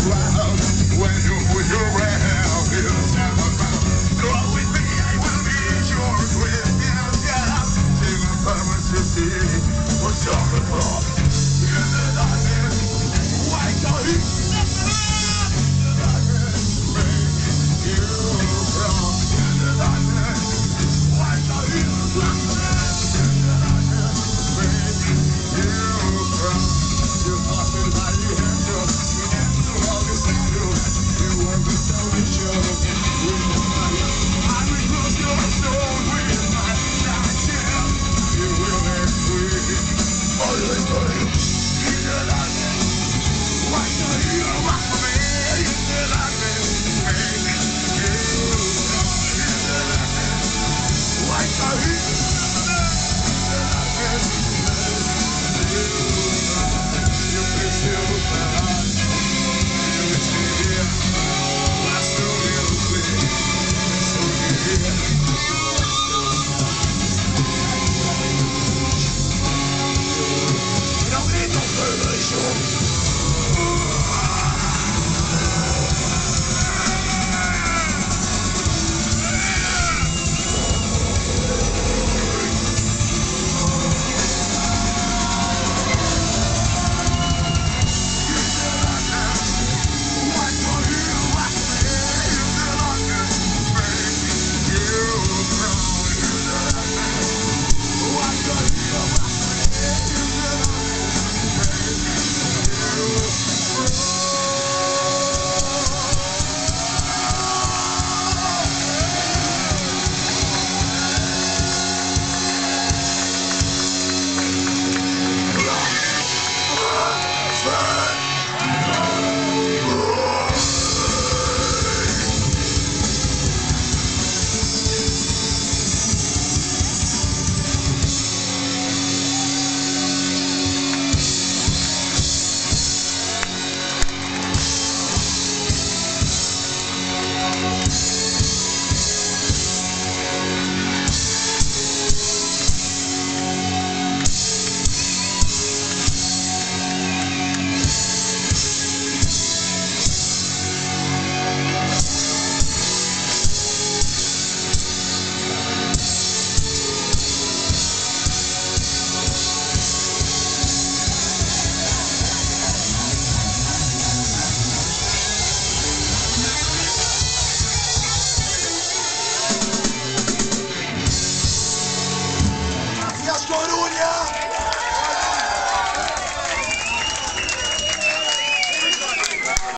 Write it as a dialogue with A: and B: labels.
A: When you put your hand in the summer, go with me, I will be yours with me. Till the permanency was your floor. In the darkness, white the heat. In the darkness, break you from. In the darkness, white the heat. In the darkness, break you from. You thought that I had you. You were the solution with the fire. I will close your soul with my passion. You will make free. Always for you. In the darkness, why do you walk